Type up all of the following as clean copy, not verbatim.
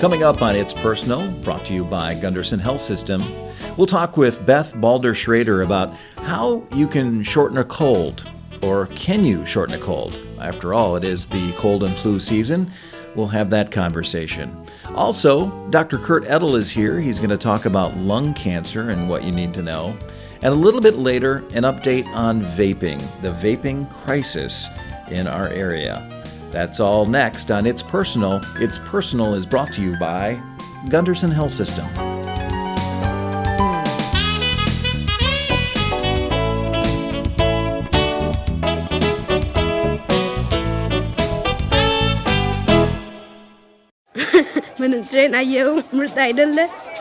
Coming up on It's Personal, brought to you by Gunderson Health System, we'll talk with Beth Balder-Schroeder about how you can shorten a cold, or can you shorten a cold? After all, it is the cold and flu season. We'll have that conversation. Also, Dr. Kurt Oettel is here. He's going to talk about lung cancer and what you need to know. And a little bit later, an update on vaping, the vaping crisis in our area. That's all next on It's Personal. It's Personal is brought to you by Gunderson Health System.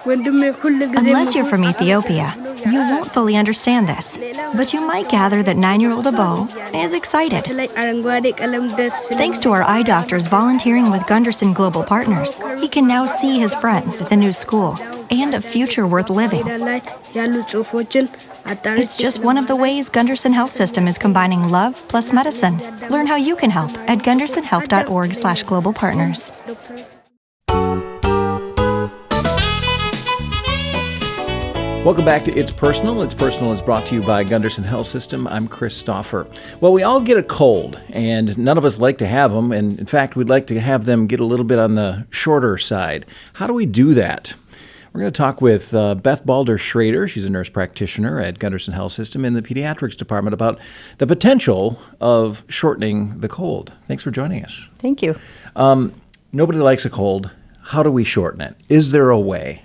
Unless you're from Ethiopia, you won't fully understand this, but you might gather that 9-year-old Abo is excited. Thanks to our eye doctors volunteering with Gunderson Global Partners, he can now see his friends at the new school and a future worth living. It's just one of the ways Gunderson Health System is combining love plus medicine. Learn how you can help at gundersonhealth.org/globalpartners. Welcome back to It's Personal. It's Personal is brought to you by Gunderson Health System. I'm Chris Stauffer. Well, we all get a cold, and none of us like to have them. And in fact, we'd like to have them get a little bit on the shorter side. How do we do that? We're going to talk with Beth Balder-Schroeder. She's a nurse practitioner at Gunderson Health System in the pediatrics department about the potential of shortening the cold. Thanks for joining us. Thank you. Nobody likes a cold. How do we shorten it? Is there a way?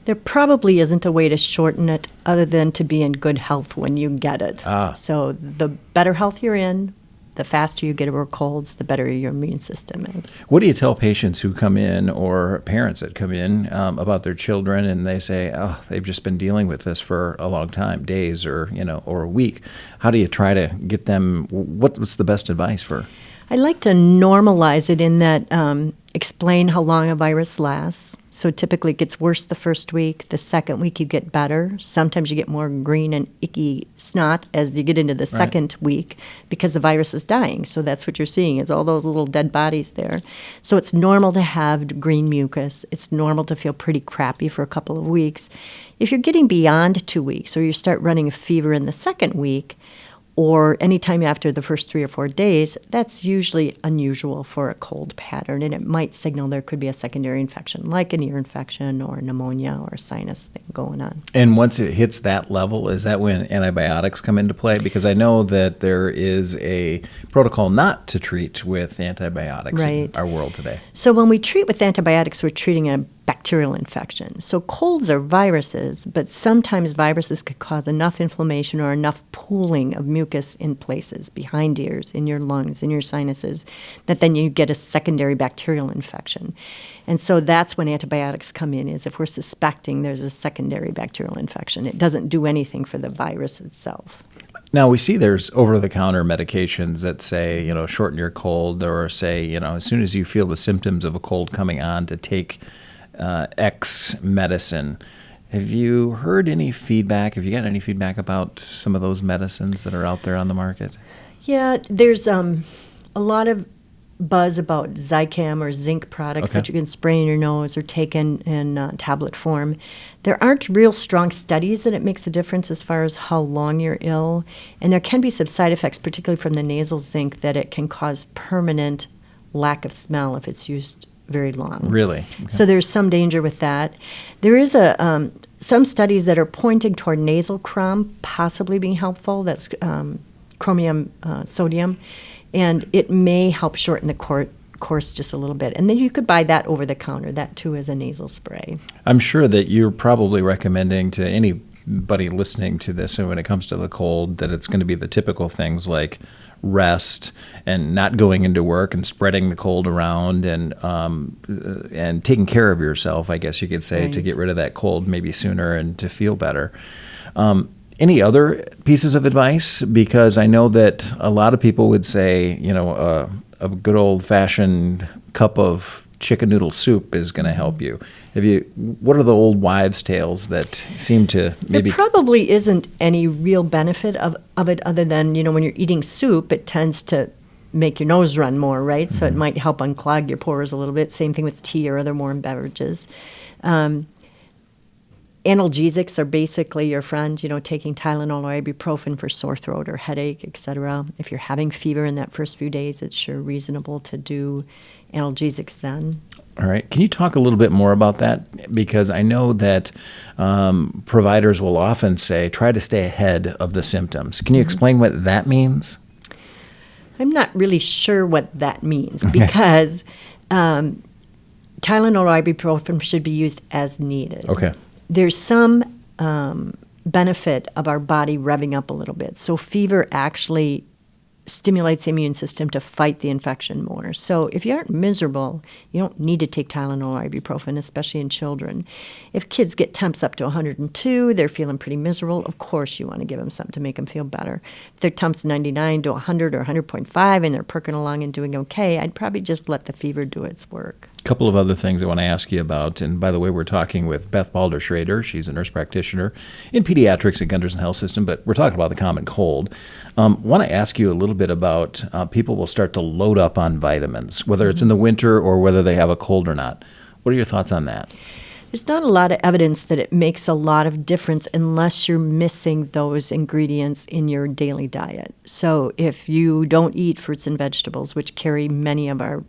There probably isn't a way to shorten it other than to be in good health when you get it. So the better health you're in, the faster you get over colds, the better your immune system is. What do you tell patients who come in or parents that come in about their children and they say, oh, they've just been dealing with this for a long time, days or a week? How do you try to get them, what's the best advice for? I like to normalize it in that explain how long a virus lasts. So typically it gets worse the first week. The second week you get better. Sometimes you get more green and icky snot as you get into the second week because the virus is dying. So that's what you're seeing is all those little dead bodies there. So it's normal to have green mucus. It's normal to feel pretty crappy for a couple of weeks. If you're getting beyond 2 weeks or you start running a fever in the second week, or anytime after the first 3 or 4 days, that's usually unusual for a cold pattern, and it might signal there could be a secondary infection, like an ear infection or pneumonia or a sinus thing going on. And once it hits that level, is that when antibiotics come into play? Because I know that there is a protocol not to treat with antibiotics in our world today. So when we treat with antibiotics, we're treating a bacterial infection. So colds are viruses, but sometimes viruses could cause enough inflammation or enough pooling of mucus in places, behind ears, in your lungs, in your sinuses, that then you get a secondary bacterial infection. And so that's when antibiotics come in, is if we're suspecting there's a secondary bacterial infection. It doesn't do anything for the virus itself. Now, we see there's over-the-counter medications that say, shorten your cold, or say, as soon as you feel the symptoms of a cold coming on, to take X medicine. Have you heard any feedback? Have you got any feedback about some of those medicines that are out there on the market? Yeah, there's a lot of buzz about Zicam or zinc products that you can spray in your nose or take in tablet form. There aren't real strong studies that it makes a difference as far as how long you're ill, and there can be some side effects, particularly from the nasal zinc, that it can cause permanent lack of smell if it's used very long. Really? Okay. So there's some danger with that. There is some studies that are pointing toward nasal crom possibly being helpful. That's chromium sodium, and it may help shorten the course just a little bit. And then you could buy that over the counter. That too is a nasal spray. I'm sure that you're probably recommending to anybody listening to this, and when it comes to the cold, that it's going to be the typical things like rest and not going into work and spreading the cold around and taking care of yourself, I guess you could say, to get rid of that cold maybe sooner and to feel better. Any other pieces of advice? Because I know that a lot of people would say, a good old-fashioned cup of chicken noodle soup is going to help you. What are the old wives' tales that seem to maybe... There probably isn't any real benefit of it other than, when you're eating soup, it tends to make your nose run more, right? So it might help unclog your pores a little bit. Same thing with tea or other warm beverages. Analgesics are basically your friend, taking Tylenol or ibuprofen for sore throat or headache, etc. If you're having fever in that first few days, it's sure reasonable to do analgesics then. All right. Can you talk a little bit more about that? Because I know that providers will often say, try to stay ahead of the symptoms. Can you explain what that means? I'm not really sure what that means because Tylenol or ibuprofen should be used as needed. Okay. There's some benefit of our body revving up a little bit. So fever actually stimulates the immune system to fight the infection more. So if you aren't miserable, you don't need to take Tylenol or ibuprofen, especially in children. If kids get temps up to 102, they're feeling pretty miserable, of course you want to give them something to make them feel better. If their temps 99 to 100 or 100.5 and they're perking along and doing okay, I'd probably just let the fever do its work. A couple of other things I want to ask you about. And by the way, we're talking with Beth Balder-Schroeder. She's a nurse practitioner in pediatrics at Gunderson Health System, but we're talking about the common cold. Want to ask you a little bit about people will start to load up on vitamins, whether it's in the winter or whether they have a cold or not. What are your thoughts on that? There's not a lot of evidence that it makes a lot of difference unless you're missing those ingredients in your daily diet. So if you don't eat fruits and vegetables, which carry many of our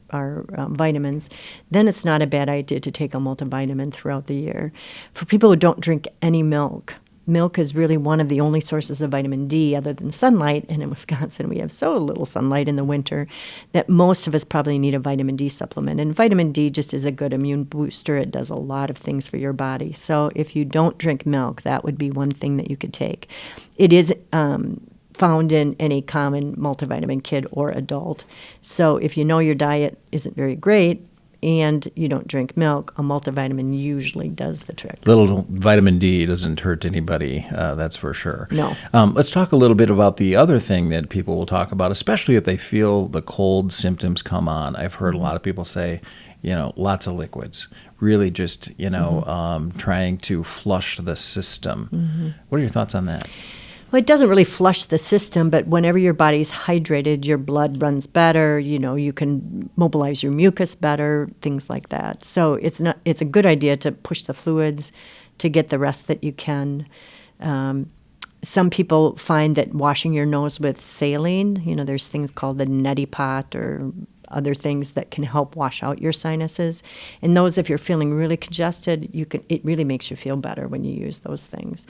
vitamins, then it's not a bad idea to take a multivitamin throughout the year. For people who don't drink any milk, milk is really one of the only sources of vitamin D other than sunlight, and in Wisconsin we have so little sunlight in the winter that most of us probably need a vitamin D supplement. And vitamin D just is a good immune booster. It does a lot of things for your body. So if you don't drink milk, that would be one thing that you could take. It is found in any common multivitamin, kid or adult. So if you know your diet isn't very great, and you don't drink milk, a multivitamin usually does the trick. Little vitamin D doesn't hurt anybody, that's for sure. No. Let's talk a little bit about the other thing that people will talk about, especially if they feel the cold symptoms come on. I've heard a lot of people say, lots of liquids, really just, trying to flush the system. What are your thoughts on that? Well, it doesn't really flush the system, but whenever your body's hydrated, your blood runs better. You can mobilize your mucus better, things like that. So it's a good idea to push the fluids to get the rest that you can. Some people find that washing your nose with saline, there's things called the neti pot or other things that can help wash out your sinuses. And those, if you're feeling really congested, it really makes you feel better when you use those things.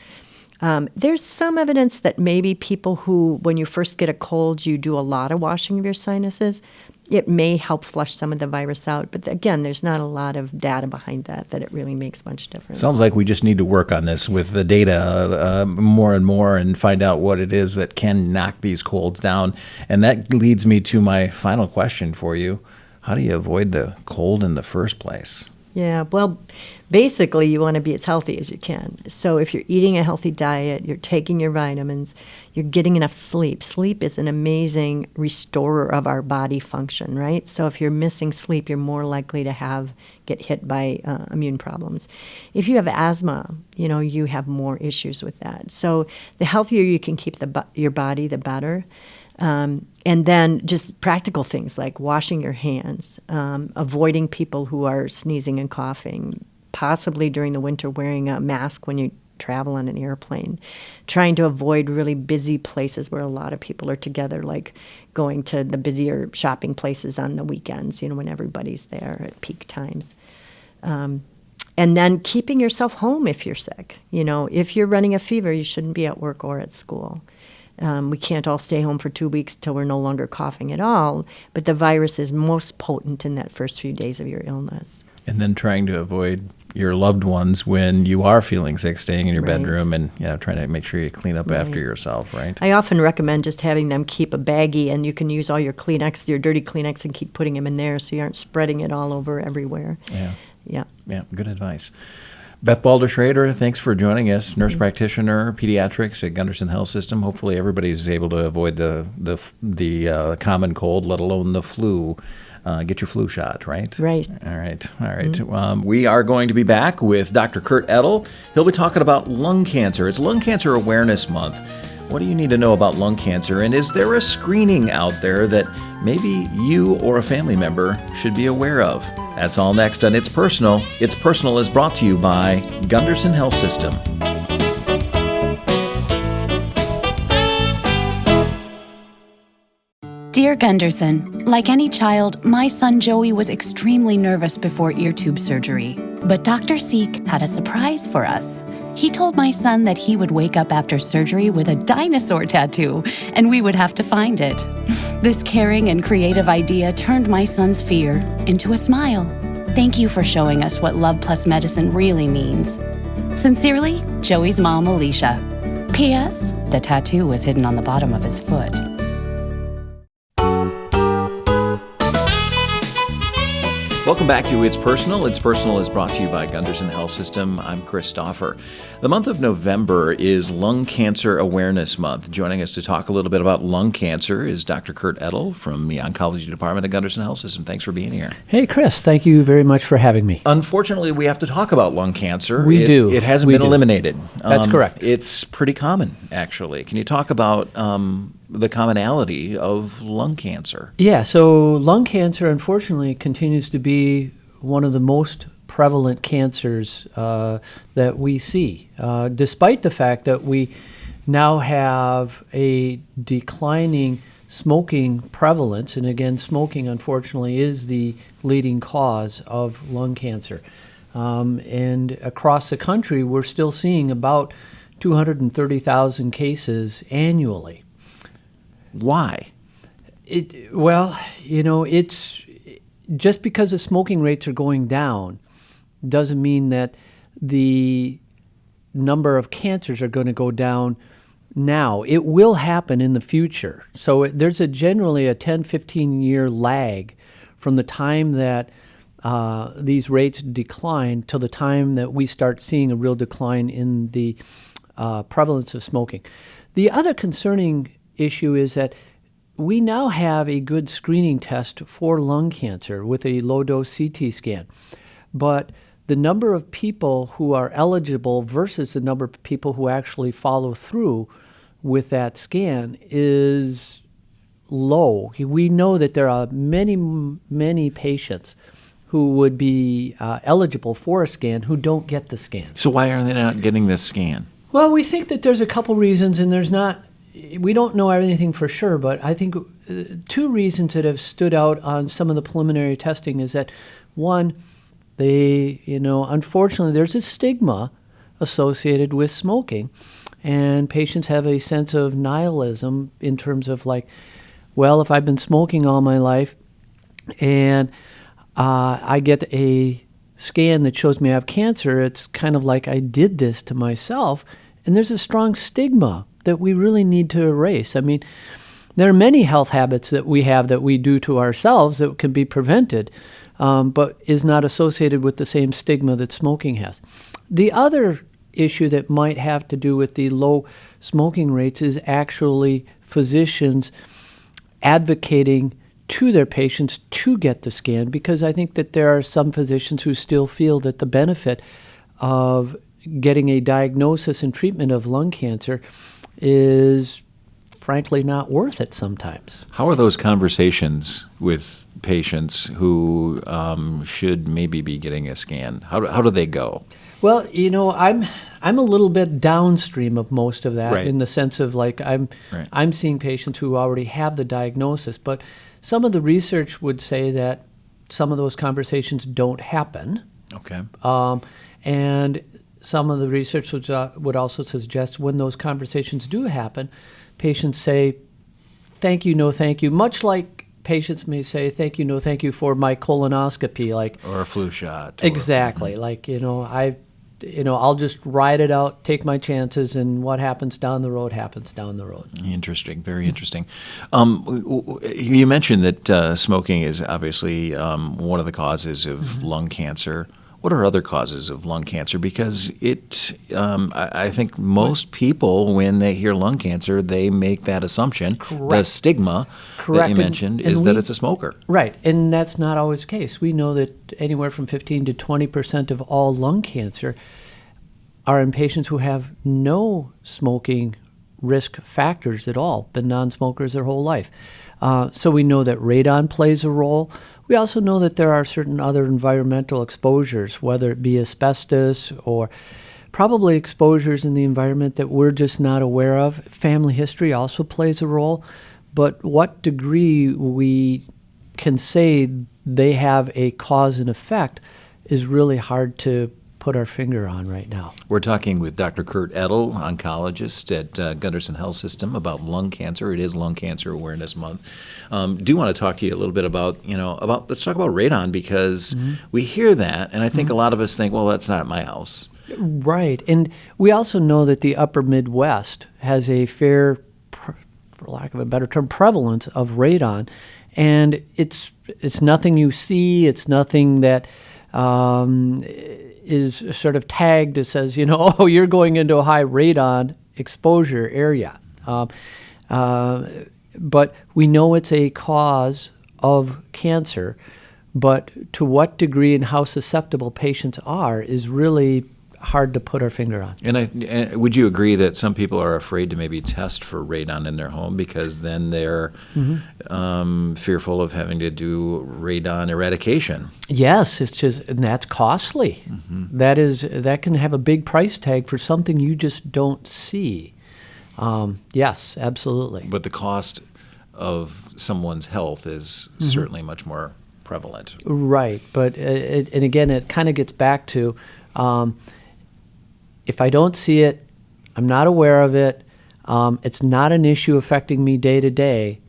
There's some evidence that maybe people who, when you first get a cold, you do a lot of washing of your sinuses. It may help flush some of the virus out. But again, there's not a lot of data behind that it really makes much difference. Sounds like we just need to work on this with the data more and more and find out what it is that can knock these colds down. And that leads me to my final question for you. How do you avoid the cold in the first place? Yeah, well, basically you want to be as healthy as you can. So if you're eating a healthy diet, you're taking your vitamins, you're getting enough sleep. Sleep is an amazing restorer of our body function, right? So if you're missing sleep, you're more likely to get hit by immune problems. If you have asthma, you have more issues with that. So the healthier you can keep your body, the better. And then just practical things like washing your hands, avoiding people who are sneezing and coughing, possibly during the winter wearing a mask when you travel on an airplane, trying to avoid really busy places where a lot of people are together, like going to the busier shopping places on the weekends, when everybody's there at peak times. And then keeping yourself home if you're sick. If you're running a fever, you shouldn't be at work or at school. We can't all stay home for 2 weeks till we're no longer coughing at all, but the virus is most potent in that first few days of your illness. And then trying to avoid your loved ones when you are feeling sick, staying in your bedroom and trying to make sure you clean up after yourself, right? I often recommend just having them keep a baggie, and you can use all your Kleenex, your dirty Kleenex, and keep putting them in there so you aren't spreading it all over everywhere. Yeah, good advice. Beth Balder-Schroeder, thanks for joining us, nurse practitioner, pediatrics at Gunderson Health System. Hopefully everybody's able to avoid the common cold, let alone the flu. Get your flu shot, right? Right. All right. We are going to be back with Dr. Kurt Oettel. He'll be talking about lung cancer. It's Lung Cancer Awareness Month. What do you need to know about lung cancer, and is there a screening out there that maybe you or a family member should be aware of? That's all next on It's Personal. It's Personal is brought to you by Gunderson Health System. Dear Gunderson, like any child, my son Joey was extremely nervous before ear tube surgery. But Dr. Seek had a surprise for us. He told my son that he would wake up after surgery with a dinosaur tattoo, and we would have to find it. This caring and creative idea turned my son's fear into a smile. Thank you for showing us what Love Plus Medicine really means. Sincerely, Joey's mom, Alicia. P.S. The tattoo was hidden on the bottom of his foot. Welcome back to It's Personal. It's Personal is brought to you by Gunderson Health System. I'm Chris Stauffer. The month of November is Lung Cancer Awareness Month. Joining us to talk a little bit about lung cancer is Dr. Kurt Oettel from the Oncology Department at Gunderson Health System. Thanks for being here. Hey, Chris. Thank you very much for having me. Unfortunately, we have to talk about lung cancer. We do. It hasn't been eliminated. That's correct. It's pretty common, actually. Can you talk about the commonality of lung cancer? Yeah, so lung cancer, unfortunately, continues to be one of the most prevalent cancers that we see, despite the fact that we now have a declining smoking prevalence. And again, smoking, unfortunately, is the leading cause of lung cancer. And across the country, we're still seeing about 230,000 cases annually. Why? It's just because the smoking rates are going down doesn't mean that the number of cancers are going to go down now. It will happen in the future. So there's generally a 10, 15-year lag from the time that these rates decline till the time that we start seeing a real decline in the prevalence of smoking. The other concerning issue is that we now have a good screening test for lung cancer with a low-dose CT scan. But the number of people who are eligible versus the number of people who actually follow through with that scan is low. We know that there are many, many patients who would be eligible for a scan who don't get the scan. So why are they not getting this scan? Well, we think that there's a couple reasons, and we don't know everything for sure, but I think two reasons that have stood out on some of the preliminary testing is that, one, unfortunately, there's a stigma associated with smoking, and patients have a sense of nihilism in terms of like, well, if I've been smoking all my life and I get a scan that shows me I have cancer, it's kind of like I did this to myself, and there's a strong stigma that we really need to erase. I mean, there are many health habits that we have that we do to ourselves that can be prevented, but is not associated with the same stigma that smoking has. The other issue that might have to do with the low smoking rates is actually physicians advocating to their patients to get the scan, because I think that there are some physicians who still feel that the benefit of getting a diagnosis and treatment of lung cancer is frankly not worth it sometimes. How are those conversations with patients who should maybe be getting a scan? How do they go? Well, I'm a little bit downstream of most of that, right, in the sense of like I'm seeing patients who already have the diagnosis, but some of the research would say that some of those conversations don't happen. Okay. And some of the research would also suggest when those conversations do happen, patients say, thank you, no thank you, much like patients may say, thank you, no thank you for my colonoscopy. Or a flu shot. Exactly. I'll just ride it out, take my chances, and what happens down the road happens down the road. Interesting, very interesting. You mentioned that smoking is obviously one of the causes of lung cancer. What are other causes of lung cancer? Because I think most people, when they hear lung cancer, they make that assumption. Correct. The stigma that you mentioned is that it's a smoker. Right, and that's not always the case. We know that anywhere from 15 to 20% of all lung cancer are in patients who have no smoking risk factors at all, been non-smokers their whole life. So we know that radon plays a role. We also know that there are certain other environmental exposures, whether it be asbestos or probably exposures in the environment that we're just not aware of. Family history also plays a role, but what degree we can say they have a cause and effect is really hard to put our finger on right now. We're talking with Dr. Kurt Oettel, oncologist at Gunderson Health System, about lung cancer. It is Lung Cancer Awareness Month. Do want to talk to you a little bit about let's talk about radon, because we hear that, and I think a lot of us think, well, that's not at my house. Right, and we also know that the upper Midwest has a fair, for lack of a better term, prevalence of radon, and it's nothing you see. It's nothing that is sort of tagged that says, oh, you're going into a high radon exposure area. But we know it's a cause of cancer, but to what degree and how susceptible patients are is really hard to put our finger on. And would you agree that some people are afraid to maybe test for radon in their home because then they're fearful of having to do radon eradication? Yes, and that's costly. That can have a big price tag for something you just don't see. Yes, absolutely. But the cost of someone's health is certainly much more prevalent. Right, but and again, it kind of gets back to if I don't see it, I'm not aware of it, it's not an issue affecting me day to day,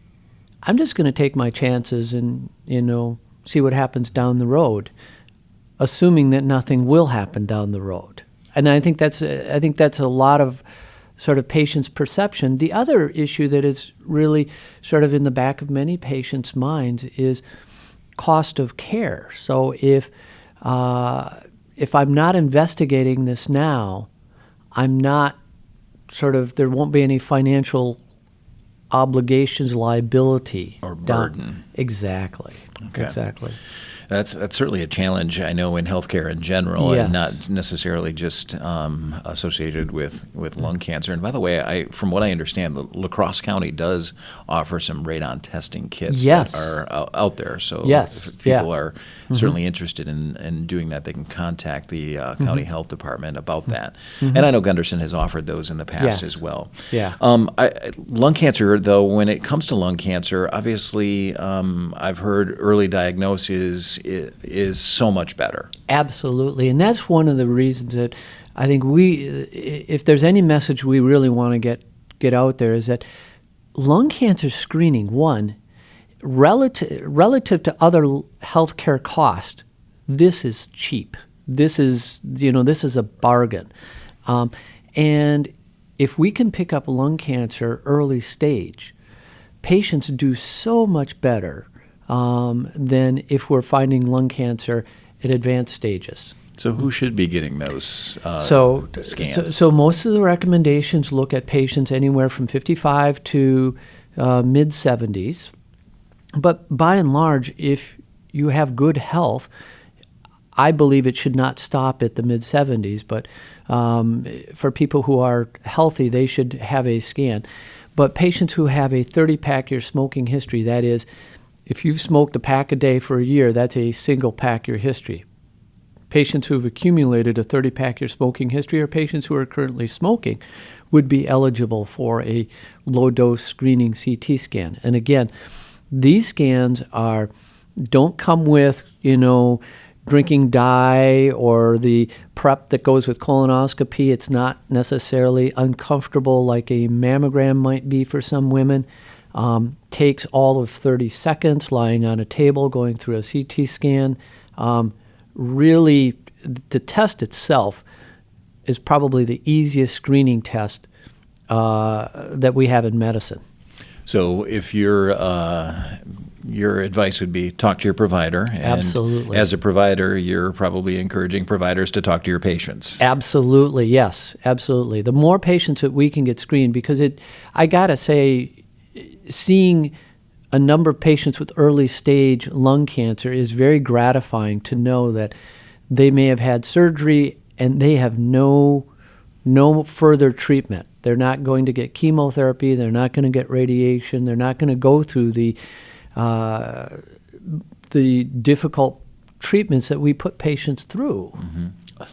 I'm just going to take my chances and, see what happens down the road, assuming that nothing will happen down the road. And I think that's a lot of sort of patients' perception. The other issue that is really sort of in the back of many patients' minds is cost of care. So if I'm not investigating this now, I'm not there won't be any financial obligations, liability. Or burden. Exactly. Okay. Exactly. That's certainly a challenge, I know, in healthcare in general, Yes. and not necessarily just associated with lung cancer. And by the way, from what I understand, La Crosse County does offer some radon testing kits Yes. that are out there. So Yes. if people are certainly interested in doing that, they can contact the county health department about that. And I know Gunderson has offered those in the past Yes. as well. Yeah. Lung cancer, though, when it comes to lung cancer, obviously I've heard early diagnosis is so much better. Absolutely, and that's one of the reasons that I think if there's any message we really want to get out there, is that lung cancer screening, one, relative to other healthcare costs, this is cheap. This is a bargain, and if we can pick up lung cancer early stage, patients do so much better than if we're finding lung cancer at advanced stages. So who should be getting those scans? So most of the recommendations look at patients anywhere from 55 to mid-70s. But by and large, if you have good health, I believe it should not stop at the mid-70s. But for people who are healthy, they should have a scan. But patients who have a 30-pack year smoking history, that is, if you've smoked a pack a day for a year, that's a single pack year history. Patients who have accumulated a 30-pack year smoking history, or patients who are currently smoking, would be eligible for a low-dose screening CT scan. And again, these scans don't come with, drinking dye or the prep that goes with colonoscopy. It's not necessarily uncomfortable like a mammogram might be for some women. Takes all of 30 seconds, lying on a table, going through a CT scan. Really, the test itself is probably the easiest screening test that we have in medicine. So if your advice would be talk to your provider. And Absolutely. As a provider, you're probably encouraging providers to talk to your patients. Absolutely, yes, absolutely. The more patients that we can get screened, because I gotta say, seeing a number of patients with early stage lung cancer is very gratifying to know that they may have had surgery and they have no further treatment. They're not going to get chemotherapy. They're not going to get radiation. They're not going to go through the difficult treatments that we put patients through. Mm-hmm.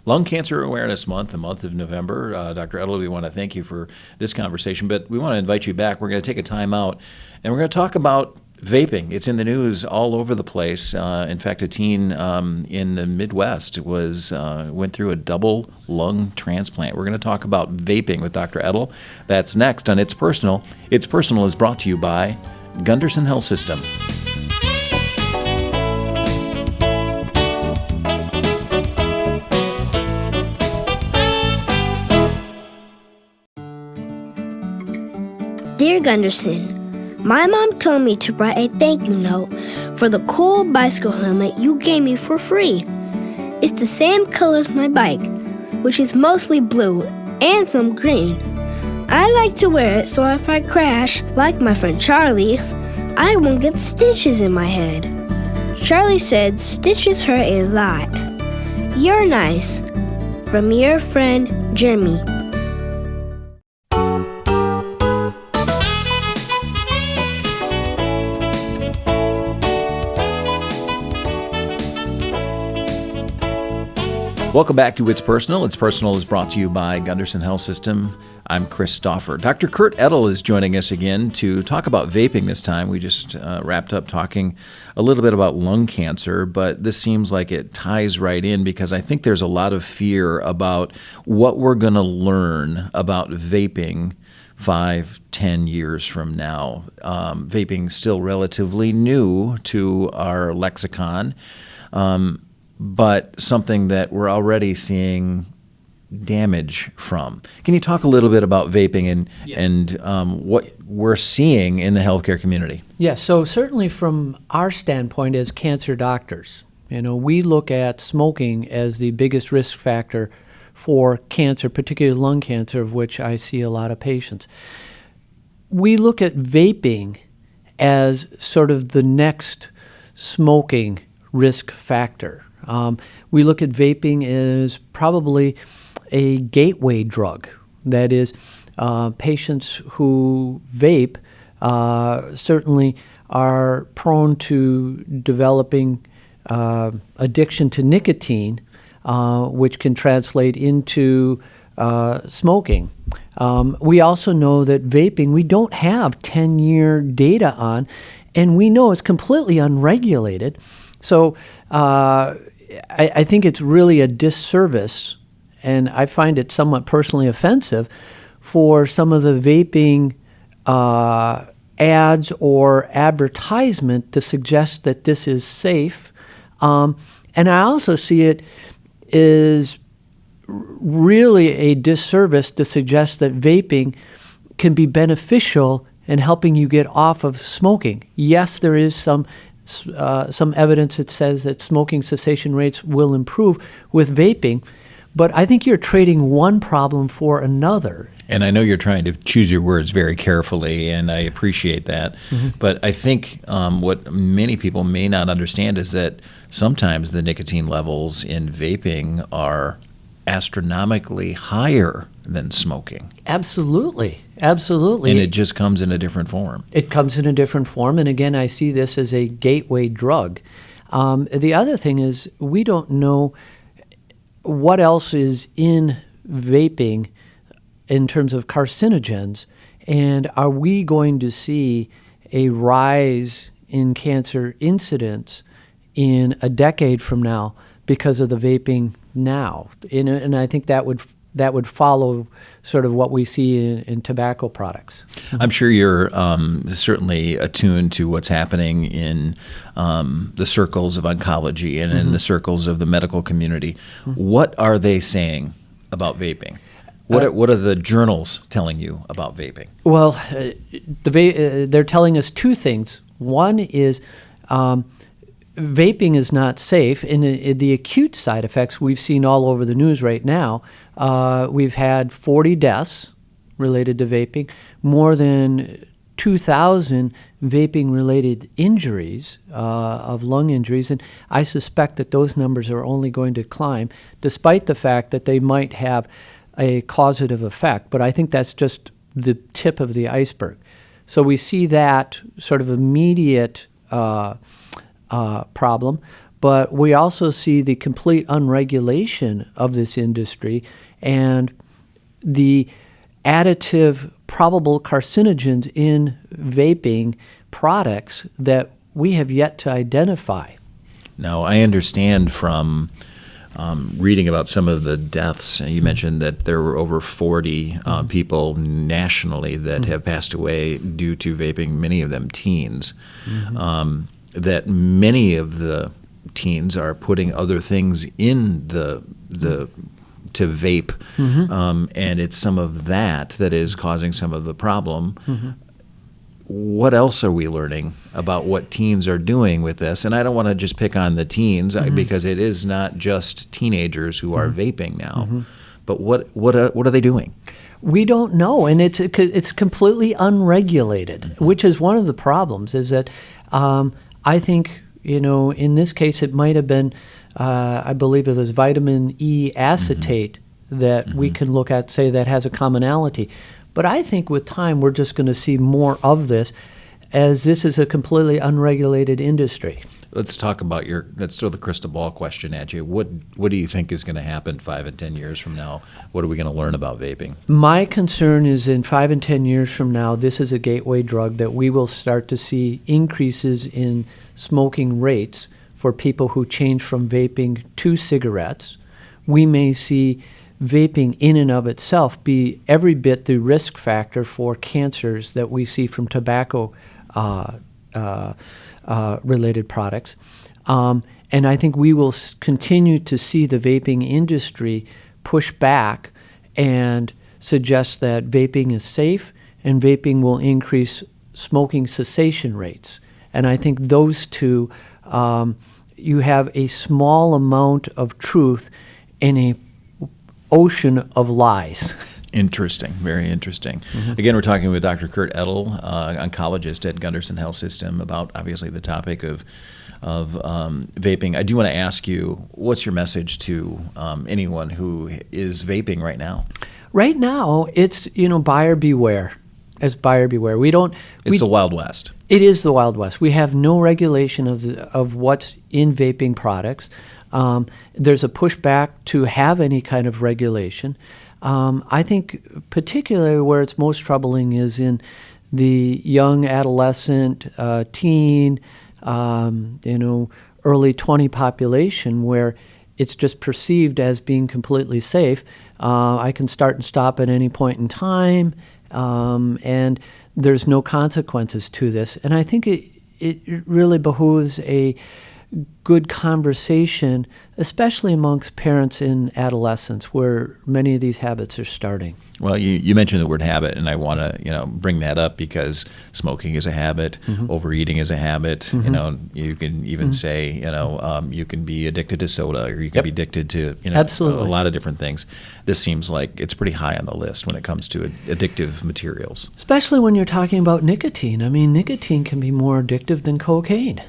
Lung Cancer Awareness Month, the month of November. Dr. Oettel, we want to thank you for this conversation, but we want to invite you back. We're going to take a time out, and we're going to talk about vaping. It's in the news all over the place. In fact, a teen in the Midwest went through a double lung transplant. We're going to talk about vaping with Dr. Oettel. That's next on It's Personal. It's Personal is brought to you by Gunderson Health System. Dear Gunderson, my mom told me to write a thank you note for the cool bicycle helmet you gave me for free. It's the same color as my bike, which is mostly blue and some green. I like to wear it so if I crash, like my friend Charlie, I won't get stitches in my head. Charlie said stitches hurt a lot. You're nice. From your friend, Jeremy. Welcome back to It's Personal. It's Personal is brought to you by Gunderson Health System. I'm Chris Stauffer. Dr. Kurt Oettel is joining us again to talk about vaping this time. We just wrapped up talking a little bit about lung cancer, but this seems like it ties right in because I think there's a lot of fear about what we're going to learn about vaping 5-10 years from now. Vaping still relatively new to our lexicon. But something that we're already seeing damage from. Can you talk a little bit about vaping and what we're seeing in the healthcare community? Yeah, so certainly from our standpoint as cancer doctors, we look at smoking as the biggest risk factor for cancer, particularly lung cancer, of which I see a lot of patients. We look at vaping as sort of the next smoking risk factor. We look at vaping as probably a gateway drug. That is, patients who vape certainly are prone to developing addiction to nicotine, which can translate into smoking. We also know that vaping, we don't have 10-year data on, and we know it's completely unregulated. So I think it's really a disservice, and I find it somewhat personally offensive for some of the vaping ads or advertisement to suggest that this is safe. And I also see it as really a disservice to suggest that vaping can be beneficial in helping you get off of smoking. Yes, there is some evidence that says that smoking cessation rates will improve with vaping, but I think you're trading one problem for another. And I know you're trying to choose your words very carefully, and I appreciate that. Mm-hmm. But I think what many people may not understand is that sometimes the nicotine levels in vaping are astronomically higher than smoking. Absolutely. Absolutely. And it just comes in a different form. It comes in a different form. And again, I see this as a gateway drug. The other thing is we don't know what else is in vaping in terms of carcinogens. And are we going to see a rise in cancer incidence in a decade from now because of the vaping now? And I think that would follow sort of what we see in tobacco products. I'm sure you're certainly attuned to what's happening in the circles of oncology and in the circles of the medical community. What are they saying about vaping? What are the journals telling you about vaping? Well, they're telling us two things. One is vaping is not safe. In the acute side effects we've seen all over the news right now, we've had 40 deaths related to vaping, more than 2,000 vaping-related injuries of lung injuries, and I suspect that those numbers are only going to climb, despite the fact that they might have a causative effect, but I think that's just the tip of the iceberg. So we see that sort of immediate problem, but we also see the complete unregulation of this industry and the additive probable carcinogens in vaping products that we have yet to identify. Now, I understand from reading about some of the deaths, you mentioned that there were over 40 people nationally that have passed away due to vaping, many of them teens, that many of the teens are putting other things in the to vape, and it's some of that is causing some of the problem. What else are we learning about what teens are doing with this? And I don't want to just pick on the teens because it is not just teenagers who are vaping now, but what are they doing? We don't know, and it's completely unregulated, which is one of the problems. Is that I think in this case it might have been I believe it was vitamin E acetate that we can look at, say that has a commonality. But I think with time, we're just going to see more of this, as this is a completely unregulated industry. Let's talk about let's throw the crystal ball question at you. What do you think is going to happen 5 and 10 years from now? What are we going to learn about vaping? My concern is in 5 and 10 years from now, this is a gateway drug that we will start to see increases in smoking rates for people who change from vaping to cigarettes. We may see vaping in and of itself be every bit the risk factor for cancers that we see from tobacco related products. And I think we will continue to see the vaping industry push back and suggest that vaping is safe and vaping will increase smoking cessation rates. And I think those two, you have a small amount of truth in a ocean of lies. Interesting, very interesting. Again, we're talking with Dr. Kurt Oettel, oncologist at Gunderson Health System, about obviously the topic of vaping. I do want to ask you, what's your message to anyone who is vaping right now? Right now, it's buyer beware. As buyer beware, It's the Wild West. It is the Wild West. We have no regulation of what's in vaping products. There's a pushback to have any kind of regulation. I think particularly where it's most troubling is in the young adolescent, teen, early 20 population, where it's just perceived as being completely safe. I can start and stop at any point in time, and there's no consequences to this. And I think it really behooves a good conversation, especially amongst parents in adolescence, where many of these habits are starting. Well, you mentioned the word habit, and I want to bring that up because smoking is a habit, overeating is a habit. You can even say you can be addicted to soda, or you can be addicted to Absolutely. a lot of different things. This seems like it's pretty high on the list when it comes to addictive materials, especially when you're talking about nicotine. I mean, nicotine can be more addictive than cocaine.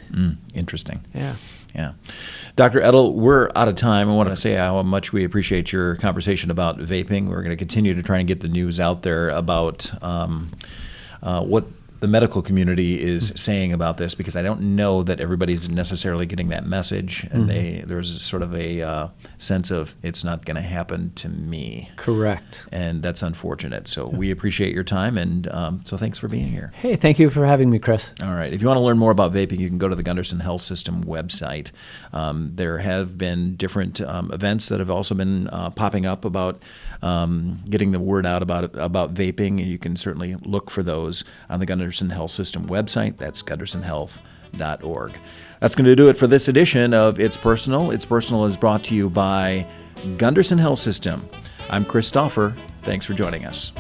Interesting. Yeah. Dr. Oettel, we're out of time. I want to say how much we appreciate your conversation about vaping. We're going to continue to try and get the news out there about what the medical community is saying about this, because I don't know that everybody's necessarily getting that message, and there's sort of a sense of it's not going to happen to me. Correct. And that's unfortunate. So we appreciate your time, and so thanks for being here. Hey, thank you for having me, Chris. All right. If you want to learn more about vaping, you can go to the Gunderson Health System website. There have been different events that have also been popping up about getting the word out about vaping, and you can certainly look for those on the Gunderson Health System website. That's gundersonhealth.org. That's going to do it for this edition of It's Personal. It's Personal is brought to you by Gunderson Health System. I'm Chris Stauffer. Thanks for joining us.